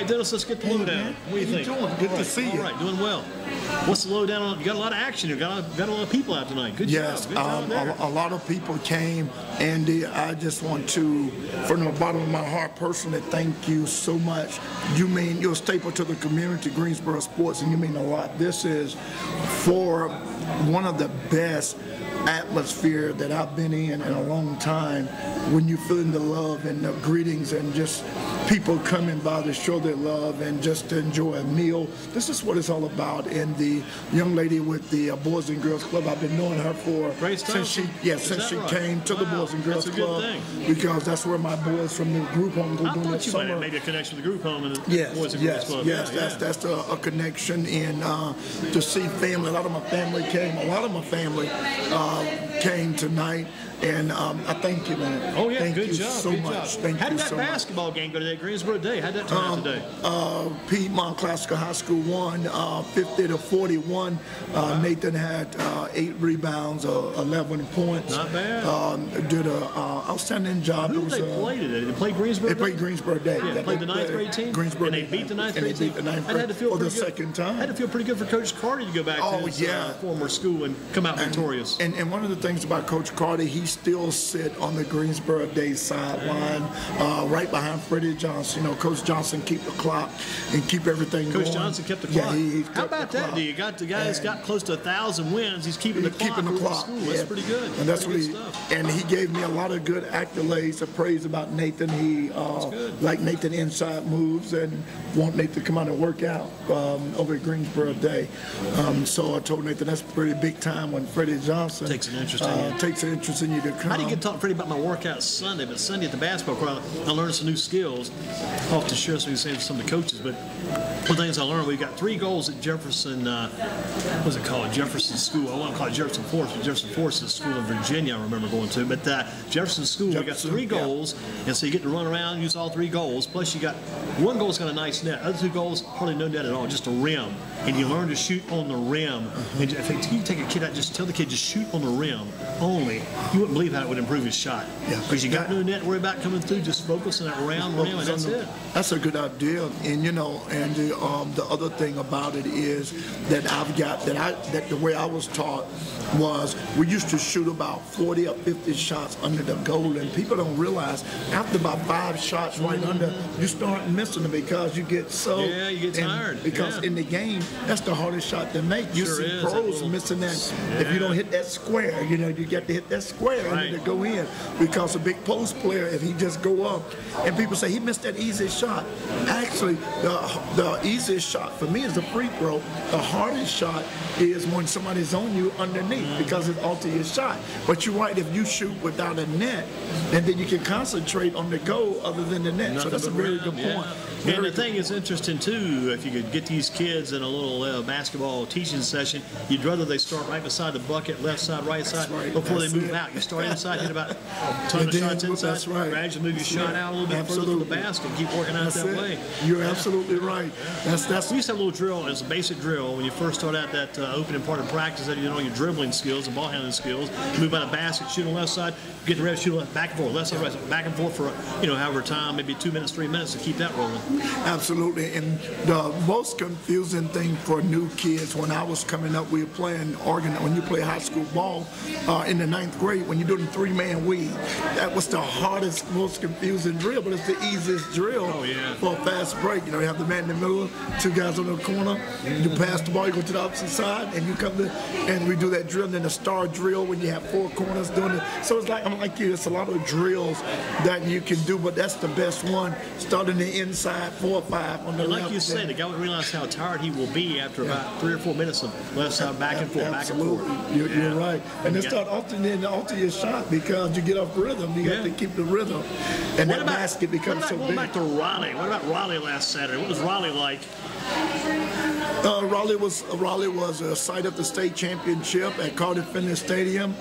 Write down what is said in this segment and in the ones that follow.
right, Dennis, let's get the lowdown. What do you think? Doing? Good to see you. All right, doing well. What's the lowdown on? You got a lot of action. You got a lot of people out tonight. Good job. Good job there. A lot of people came, Andy. I just want to, from the bottom of my heart, personally, thank you so much. You're a staple to the community, Greensboro sports, and you mean a lot. This is for one of the best atmosphere that I've been in a long time, when you're feeling the love and the greetings and just people coming by to show their love and just to enjoy a meal. This is what it's all about. And the young lady with the Boys and Girls Club, I've been knowing her since she came to the Boys and Girls Club, because that's where my boys from the group home go during the summer. I thought you made a connection with the group home and the Boys and Girls Club. Yes, that's a connection. And to see family, a lot of my family came. A lot of my family came tonight. And I thank you, man. Oh, yeah, thank good you job. so much. Thank How you did that so much. basketball game go today, Greensboro Day? How did that turn out today? Piedmont Classical High School won 50-41. Nathan had 8 rebounds, 11 points. Not bad. Did an outstanding job. Who did they play today? They played Greensboro Day? They played Greensboro Day. Yeah, they played the 9th grade team? Greensboro and they beat the 9th grade team? And they beat the 9th grade for the second time. Had to feel pretty good for Coach Carty to go back to his former school and come out victorious. And one of the things about Coach Carty, he still sit on the Greensboro Day sideline, right behind Freddie Johnson. You know, Coach Johnson keep the clock and keep everything going. Coach Johnson kept the clock. Yeah, how about that? You got the guy that's got close to 1,000 wins. He's keeping the clock. That's pretty good. And that's what and he gave me a lot of good accolades of praise about Nathan. He like Nathan inside moves and want Nathan to come out and work out over at Greensboro Day. So I told Nathan that's pretty big time when Freddie Johnson takes an interest in you. To come. I didn't get to talk Freddie about my workout Sunday, but Sunday at the basketball court, I learned some new skills. I'll have to share some with some of the coaches, but one of the things I learned, we got 3 goals at Jefferson, what's it called, Jefferson School. I want to call it Jefferson Forest, but Jefferson Forest is a school in Virginia I remember going to. But Jefferson School, we got 3 goals, and so you get to run around and use all 3 goals, plus you got 1 goal's got a nice net, other 2 goals, hardly no net at all, just a rim. And you learn to shoot on the rim. And if you take a kid out, just tell the kid, just shoot on the rim only, you wouldn't believe how it would improve his shot. Because you got no net to worry about coming through, just focus on that round rim, and that's it. That's a good idea. And you know, and the other thing about it is that I've got that the way I was taught was we used to shoot about 40 or 50 shots under the goal, and people don't realize after about 5 shots right under, you start missing them because you get you get tired. Because in the game, that's the hardest shot to make. You see pros missing that. If you don't hit that square, you know, you get to hit that square and to go in, because a big post player, if he just go up, and people say he missed that easy shot. Actually, the easiest shot for me is the free throw. The hardest shot is when somebody's on you underneath, because it alters your shot. But you're right, if you shoot without a net, and then you can concentrate on the goal other than the net. So that's a very good point. And the thing is interesting too, if you could get these kids in a little basketball teaching session, you'd rather they start right beside the bucket, left side, right side, before they move out. You start inside, hit about a ton of shots inside, gradually move your shot out a little bit further to the basket, keep working out that way. You're absolutely right. We used to have a little drill, as a basic drill, when you first start out that opening part of practice, that you know your dribbling skills and ball handling skills. You move by the basket, shoot on the left side, get the rest, shoot back and forth, left side, right side, back and forth for however time, maybe 2 minutes, 3 minutes to keep that rolling. Absolutely. And the most confusing thing for new kids, when I was coming up, we were playing when you play high school ball in the 9th grade, when you're doing 3-man weave, that was the hardest, most confusing drill, but it's the easiest drill for a fast break. You know, you have the man in the middle, 2 guys on the corner, you pass the ball, you go to the opposite side, and you come to, and we do that drill, and then the star drill when you have 4 corners doing it. So it's like, I'm like you, it's a lot of drills that you can do, but that's the best one, starting the inside, 4 or 5 on the left. Like you said, the guy would realize how tired he will be after about 3 or 4 minutes of left side, back and forth, back and forth. You're right. And then start alternating to alter your shot, because you get off rhythm. You have to keep the rhythm. And that basket becomes so big. Going back to Raleigh, what about Raleigh last Saturday? What was Raleigh like? Raleigh was a site of the state championship at Cardiff Fitness Stadium.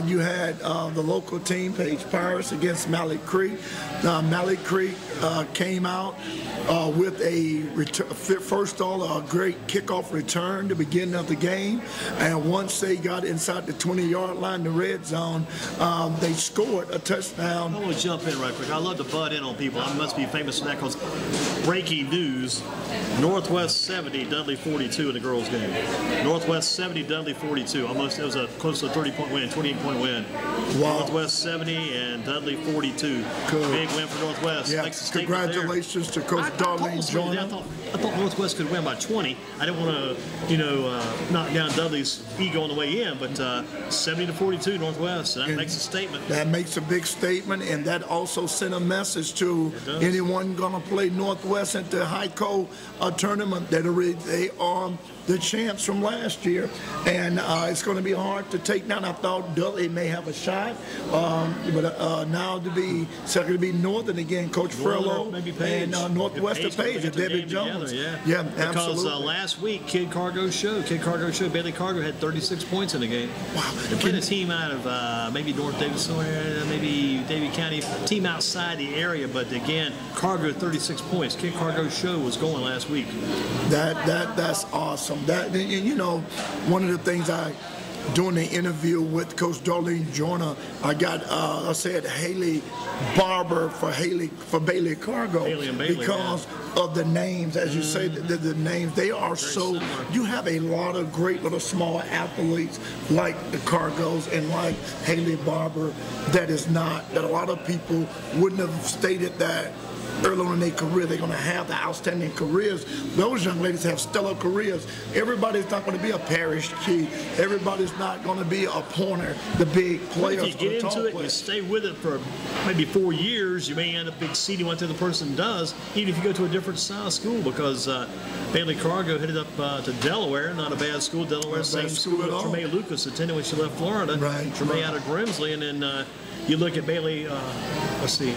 You had the local team, Page Pirates, against Malik Creek. Malik Creek came out with a first of all, a great kickoff return to beginning of the game, and once they got inside the 20-yard line, the red zone, they scored a touchdown. I want to jump in right quick. I love to butt in on people. I must be famous for that because breaking news: Northwest 70, Dudley 42 in the girls' game. Northwest 70, Dudley 42. Almost, it was a close to a 30-point win, 28-point win. Wow. Northwest 70 and Dudley 42. Good. Big win for Northwest. Yeah. Makes a statement Congratulations to Coach Darlene Joyner. I thought Northwest could win by 20. I didn't want to, knock down Dudley's ego on the way in, but 70-42 Northwest. That makes a statement. That makes a big statement, and that also sent a message to anyone going to play Northwest at the High-Co tournament that they are the champs from last year, and it's going to be hard to take down. I thought Dudley may have a shot, but now to be second to be Northern again, Coach Furlow, and Northwest of Page, and Debbie Jones. Yeah, absolutely. Because last week, Kid Cargo Show, Bailey Cargo had 36 points in the game. Wow. They're playing a team out of maybe North Davis, maybe Davie County, team outside the area, but again, Cargo 36 points. Kid Cargo Show was going last week. That's awesome. That, you know, one of the things during the interview with Coach Darlene Joyner, I said Haley Barber for Bailey Cargo, Haley and Bailey, because of the names, as you say, the names, they are so similar. You have a lot of great little small athletes like the Cargos and like Haley Barber that a lot of people wouldn't have stated that early in their career they're going to have the outstanding careers. Those young ladies have stellar careers. Everybody's not going to be a Parrish Key. Everybody's not going to be a Pointer, the big players. If you get into it, you stay with it for maybe 4 years, you may end up exceeding what the other person does, even if you go to a different style school, because Bailey Cargo headed up to Delaware, not a bad school. Delaware, same school that Tremaine Lucas attended when she left Florida. Right. Tremaine out of Grimsley, and then you look at Bailey, let's see,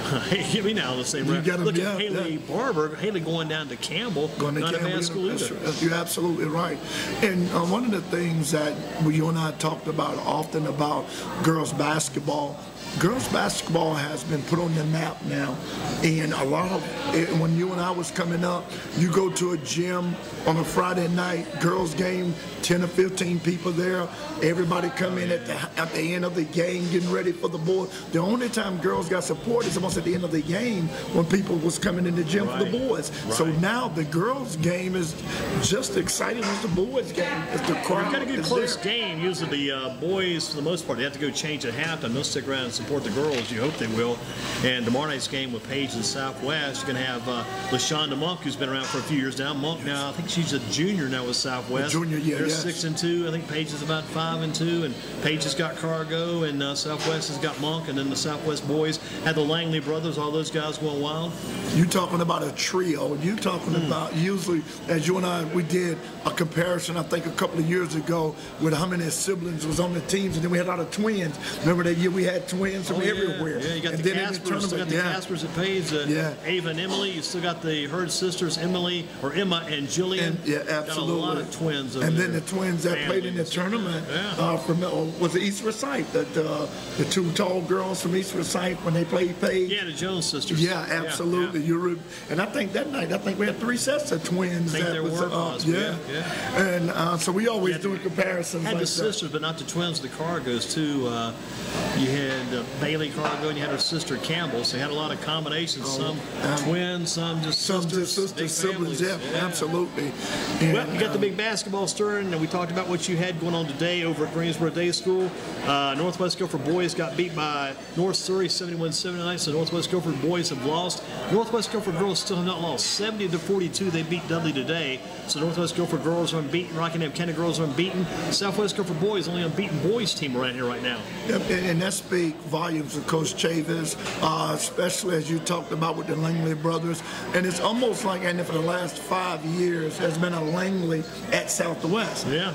get me now, let's say, look at Haley Barber, Haley going down to Campbell, not a bad school either. You're absolutely right. And one of the things that you and I talked about often about girls basketball has been put on the map now, and a lot of when you and I was coming up, you go to a gym on a Friday night, girls game, 10 or 15 people there, everybody come in at the end of the game getting ready for the boys. The only time girls got support is almost at the end of the game when people was coming in the gym for the boys. So now the girls game is just exciting as the boys game. The crowd You've got a good close game. Usually the boys, for the most part, they have to go change at halftime. They'll stick around and support the girls. You hope they will. And tomorrow night's game with Page and Southwest, you're going to have LaShonda Monk, who's been around for a few years now. Monk now, I think she's a junior now with Southwest. Junior, yeah. They're 6-2. I think Page is about 5-2, and Page has got Cargo, and Southwest has got Monk, and then the Southwest boys had the Langley brothers. All those guys going wild. You're talking about a trio. You're talking about, usually, as you and I, we did a comparison, I think a couple of years ago, with how many siblings was on the teams, and then we had a lot of twins. Remember that year we had twins from everywhere. Yeah, you got the Caspers, still got the Caspers at Page, Ava and Emily. You still got the Hurd sisters, Emma and Jillian. Absolutely. Got a lot of twins over and there. then the twins that played in the tournament from was the East Forsyth, the two tall girls from East Forsyth when they played Page. Yeah, the Jones sisters. Yeah, absolutely. And I think that night, we had 3 sets of twins. I think there were. And so we always do comparisons. Had like the sisters, but not the twins, the Cargos too. You had Bailey Cargo, and you had her sister Campbell. So you had a lot of combinations. Some twins, some just sisters, siblings. Yeah, absolutely. Well, you got the big basketball stirring, and we talked about what you had going on today over at Greensboro Day School. Northwest Guilford boys got beat by North Surrey 71-79, so Northwest Guilford boys have lost. Northwest Guilford girls still have not lost. 70-42, they beat Dudley today. So Northwest Guilford girls are unbeaten. Rockingham County girls are unbeaten. Southwest Guilford boys only unbeaten boys team around here right now. Yep, and that speaks volumes of Coach Chavis, especially as you talked about with the Langley brothers. And it's almost like, and for the last 5 years, has been a Langley at Southwest. Yeah.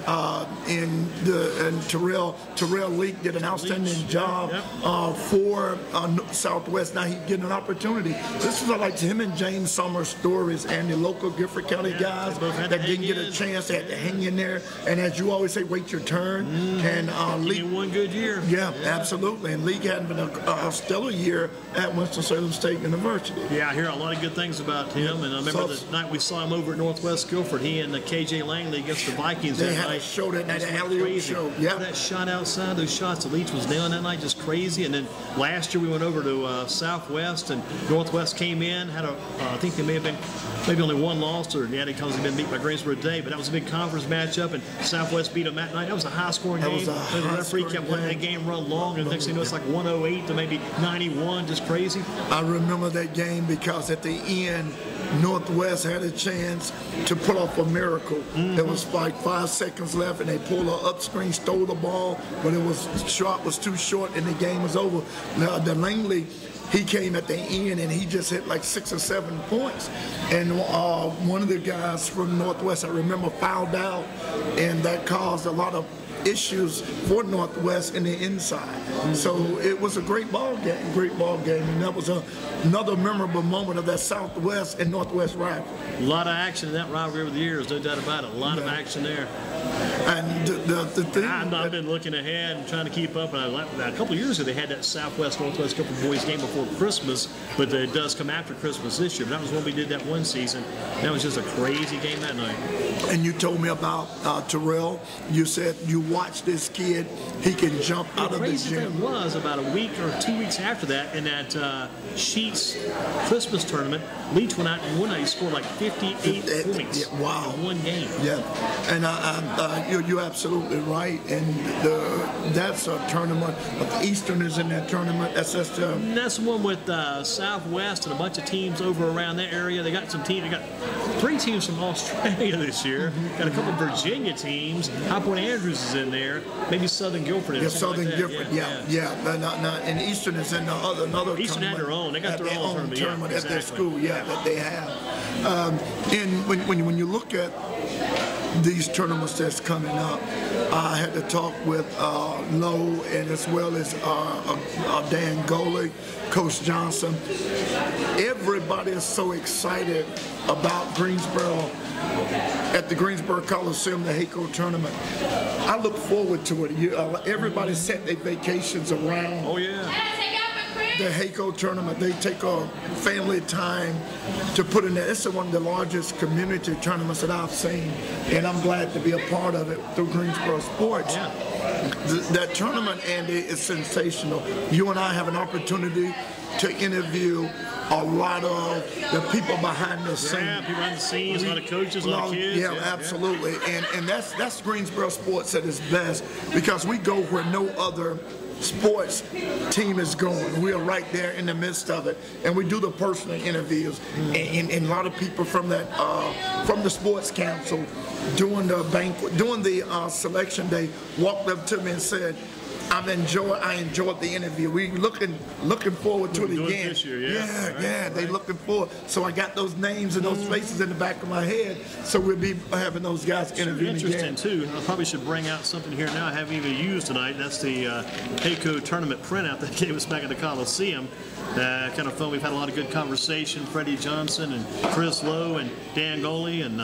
And Terrell Leak did an outstanding job for Southwest. Now he's getting an opportunity. This much as I like him and James Summers' stories and the local Gifford County guys that didn't get a chance, they had to hang in there. And as you always say, wait your turn. And Lee one good year. Yeah, absolutely. And Lee hadn't been a stellar year at Winston-Salem State University. Yeah, I hear a lot of good things about him. And I remember the night we saw him over at Northwest Guilford, he and KJ Langley against the Vikings they that had night. a show that night, an alley-oop show. Yeah. That shot outside, those shots that Leach was nailing that night, just crazy. And then last year we went over to Southwest, and Northwest came in, had I think they may have been maybe only one loss, or yeah, because they've been beat by Greensboro today, but that was a big conference matchup, and Southwest beat them that night. That was a high-scoring game. The referee kept letting that game run long, and next thing you know, it's like 108 to maybe 91, just crazy. I remember that game because at the end, Northwest had a chance to pull off a miracle. There was like 5 seconds left, and they pulled her up screen, stole the ball, but shot was too short, and the game was over. Now, the Langley, he came at the end, and he just hit like 6 or 7 points. And one of the guys from Northwest, I remember, fouled out, and that caused a lot of issues for Northwest in the inside. So it was a great ball game, and that was another memorable moment of that Southwest and Northwest rivalry. A lot of action in that rivalry over the years, no doubt about it. A lot of action there. And the thing I've been looking ahead and trying to keep up. And a couple of years ago, they had that Southwest-Northwest Couple Boys game before Christmas, but it does come after Christmas this year. But that was when we did that one season. That was just a crazy game that night. And you told me about Terrell. You said you watched this kid. He can jump out of the gym. The crazy thing was, about a week or 2 weeks after that, in that Sheets Christmas tournament, Leach went out and won. He scored like 58 points in one game. Yeah, and you're absolutely right. And that's a tournament. The Eastern is in that tournament. That's the one with Southwest and a bunch of teams over around that area. They got some teams. They got 3 teams from Australia this year. Got a couple of Virginia teams. High Point Andrews is in there. Maybe Southern Guilford. Yeah, Southern Guilford. And Eastern is in another Eastern had their own. They got their own tournament at their school. That they have. And when you look at these tournaments that's coming up, I had to talk with Lowe and as well as Dan Goley, Coach Johnson. Everybody is so excited about Greensboro at the Greensboro Coliseum, the HACO tournament. I look forward to it. Everybody set their vacations around. Oh, yeah. The HACO tournament. They take a family time to put in there. It's one of the largest community tournaments that I've seen, and I'm glad to be a part of it through Greensboro Sports. Yeah. That tournament, Andy, is sensational. You and I have an opportunity to interview a lot of the people behind the scenes. Yeah, people behind the scenes, a lot of coaches, a lot of kids. Yeah, absolutely. And that's Greensboro Sports at its best, because we go where no other sports team is going. We are right there in the midst of it, and we do the personal interviews. And a lot of people from that from the sports council doing the banquet, doing the selection day, walked up to me and said, I enjoyed the interview. We looking forward to it again. This year, They looking forward. So I got those names and those faces in the back of my head. So we'll be having those guys interviewing again. Interesting too. I probably should bring out something here now I haven't even used tonight. That's the HACO tournament printout that gave us back at the Coliseum. Kind of fun. We've had a lot of good conversation. Freddie Johnson and Chris Lowe and Dan Goley, and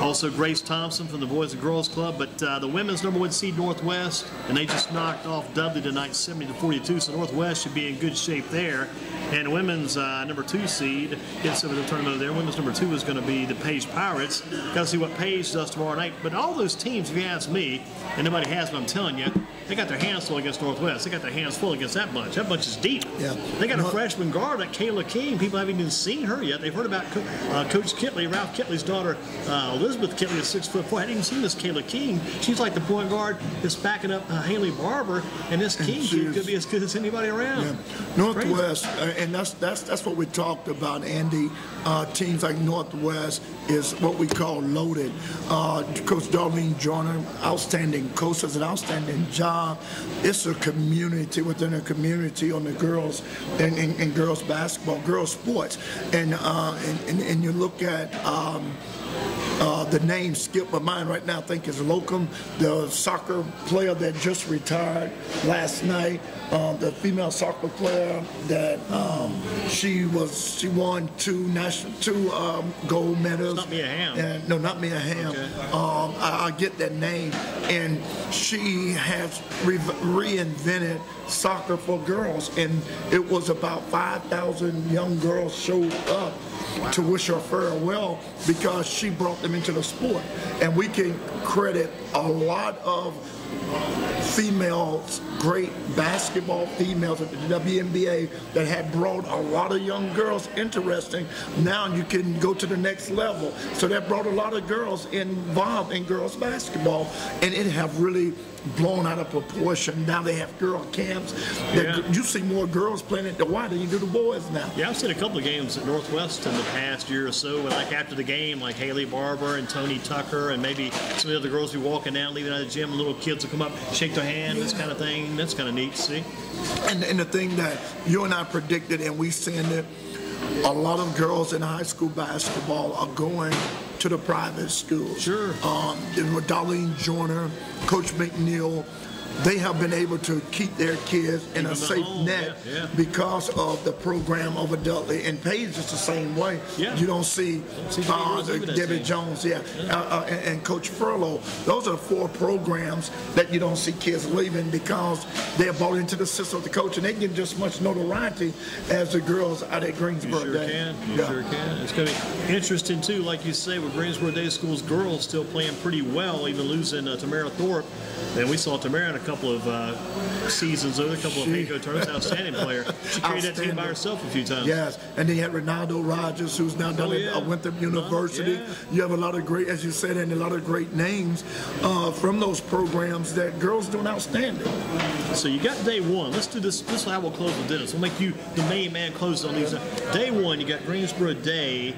also Grace Thompson from the Boys and Girls Club. But the women's #1 seed Northwest, and they just knocked off Dudley tonight 70-42. So Northwest should be in good shape there. And women's #2 seed gets over the tournament there. Women's #2 is going to be the Page Pirates. Got to see what Page does tomorrow night. But all those teams, if you ask me, and nobody has, but I'm telling you, they got their hands full against Northwest. They got their hands full against that bunch. That bunch is deep. Yeah. They got a freshman guard, like Kayla King. People haven't even seen her yet. They've heard about Coach Kitley, Ralph Kitley's daughter, Elizabeth Kitley, is 6'4". I hadn't even seen this Kayla King. She's like the point guard that's backing up Haley Barber, and this King could be as good as anybody around. Yeah. Northwest, and that's what we talked about, Andy. Teams like Northwest is what we call loaded. Coach Darlene Joyner, outstanding coach, does an outstanding job it's a community within a community on the girls and girls basketball, girls sports, and you look at. The name skipped my mind right now. I think is Locum, the soccer player that just retired last night. The female soccer player that she won two gold medals. It's not Mia Hamm. No, not Mia Hamm. Okay. I get that name, and she has reinvented soccer for girls, and it was about 5,000 young girls showed up to wish her farewell because she brought them into the sport. And we can credit a lot of females, great basketball females at the WNBA that had brought a lot of young girls interesting. Now you can go to the next level. So that brought a lot of girls involved in girls basketball, and it have really blown out of proportion. Now they have girl camps. Yeah. You see more girls playing at the Y than you do the boys now. Yeah, I've seen a couple of games at Northwest in the past year or so, and like after the game, like Haley Barber and Tony Tucker and maybe some of the other girls be walking down, leaving out of the gym, little kids will come up, shake their hand, this kind of thing. That's kind of neat to see. And the thing that you and I predicted, and we seen it, a lot of girls in high school basketball are going to the private schools. Sure. With Darlene Joyner, Coach McNeil, they have been able to keep their kids in a safe net because of the program over Dudley. And Page is the same way. Yeah. You don't see Debbie Jones, and Coach Furlow. Those are 4 programs that you don't see kids leaving because they're bought into the system of the coach, and they get just as much notoriety as the girls out at Greensboro You sure Day. can. You sure can. It's going to be interesting, too, like you say, with Greensboro Day School's girls still playing pretty well, even losing Tamara Thorpe. And we saw Tamara in a couple of seasons, a couple of Pedro Tournaments, outstanding player. She carried that team by herself a few times. Yes, and then you had Ronaldo Rogers, who's now done at Winthrop University. You have a lot of great, as you said, and a lot of great names from those programs that girls doing outstanding. So you got day one. Let's do this. This is how we'll close with Dennis. We'll make you the main man close on these. Day one, you got Greensboro Day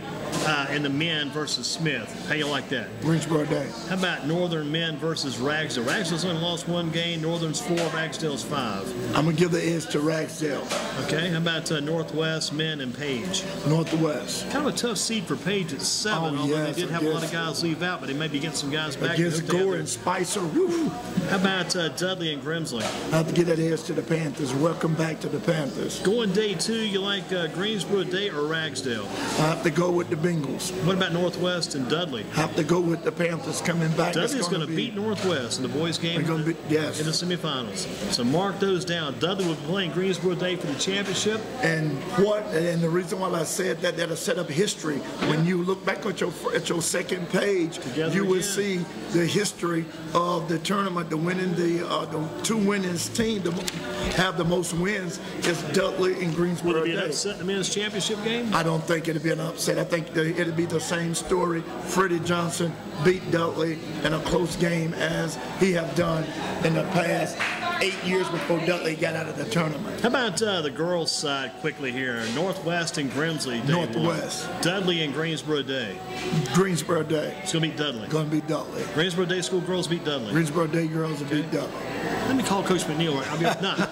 and the men versus Smith. How you like that? Greensboro Day. How about Northern men versus Ragsdale? Ragsdale's only lost 1 game. Northern's 4. Ragsdale's 5. I'm gonna give the edge to Ragsdale. Okay. How about Northwest men and Page? Northwest. Kind of a tough seed for Page at 7. Although they did have a lot of guys leave out, but they may be getting some guys back. Against Gore and Spicer. Woo. How about Dudley and Grimsley? I have to give that edge to the Panthers. Welcome back to the Panthers. Going day 2, you like Greensboro Day or Ragsdale? I have to go with the Bengals. What about Northwest and Dudley? I have to go with the Panthers coming back. Dudley's going to beat Northwest in the boys' game in the semifinals. So mark those down. Dudley will be playing Greensboro Day for the championship. And the reason why I said that, that'll set up history. When you look back at your second page, you will see the history of the tournament. The 2 winnings team to have the most wins is Dudley and Greensboro Day. Will it be an upset in the men's championship game? I don't think it'll be an upset. I think it'll be the same story. Freddie Johnson beat Dudley in a close game as he have done in the past 8 years before Dudley got out of the tournament. How about the girls' side quickly here? Northwest and Grimsley Day. Northwest. 1. Dudley and Greensboro Day. Greensboro Day. It's going to beat Dudley. Going to beat Dudley. Greensboro Day School girls beat Dudley. Greensboro Day girls will beat Dudley. Let me call Coach McNeil. I'll be not.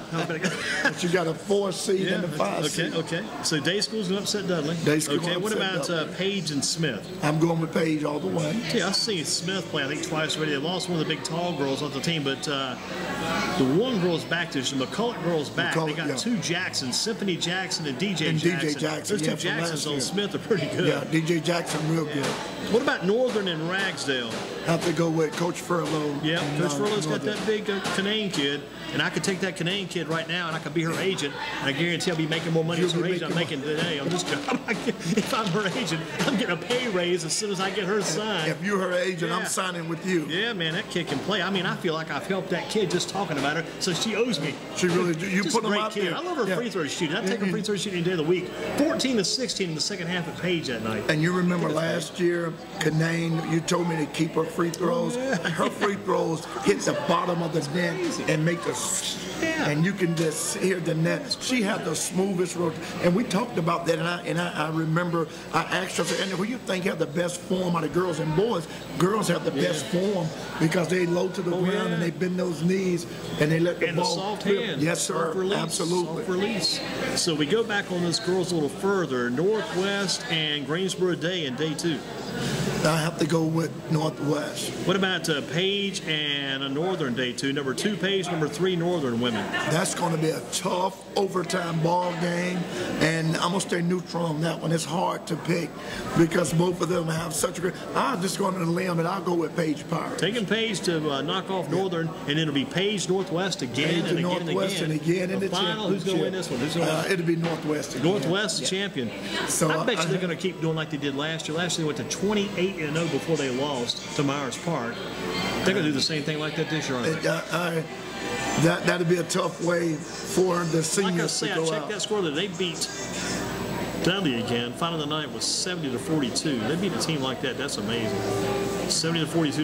But you got a 4 seed and a 5 seed. Okay. So Day School's going to upset Dudley. Day School. Okay. What about Page and Smith? I'm going with Page all the way. Yeah, I've seen Smith play, I think, twice already. They lost one of the big tall girls off the team, but the one girl's back to the McCulloch girl's back. They got 2 Jacksons, Symphony Jackson and DJ Jackson. Those 2 Jacksons on Smith are pretty good. Yeah, DJ Jackson real good. What about Northern and Ragsdale? I have to go with Coach Furlow. Yeah, Coach Furlow's got that big Canaan kid, and I could take that Canaan kid right now, and I could be her agent, and I guarantee I'll be making more money as her agent I'm making today. If I'm her agent, I'm getting a pay raise as soon as I get her signed. If you're her agent, I'm signing with you. Yeah, man, that kid can play. I mean, I feel like I've helped that kid just talking about her, so she owes me. She really do. You just put them great out kid. there. I love her free throw shooting. I take her free throw shooting any day of the week. 14 to 16 in the second half at Page that night. And you remember last year, Canaan, you told me to keep her free throws. Her free throws hit the bottom of the net and make the Yeah. And you can just hear the net. She had the smoothest road. And we talked about that, and I remember I asked her, and who you think have the best form out of girls and boys? Girls have the best form because they low to the ground and they bend those knees and they let the and ball. the soft hand. Yes, sir. Soft release, Absolutely. Soft release. So we go back on this girls a little further. Northwest and Greensboro Day in day 2. I have to go with Northwest. What about Page and a Northern day 2? Number 2 Page, number 3 Northern women. That's going to be a tough overtime ball game, and I'm going to stay neutral on that one. It's hard to pick because both of them have such a great. I'm just going to the limb, and I'll go with Page Pirates. Taking Page to knock off Northern, and it'll be Page Northwest again Page and again Northwest and again in the final. Who's going to win this one? Who's going to win? It'll be Northwest again. Northwest champion. So I bet you they're going to keep doing like they did last year. Last year they went to 28-0 before they lost to Myers Park. They're going to do the same thing like that this year, aren't they? That'd be a tough way for the seniors to go out. Like I say, I checked that score that they beat Dudley again. Final of the night was 70-42. They beat a team like that. That's amazing. 70-42.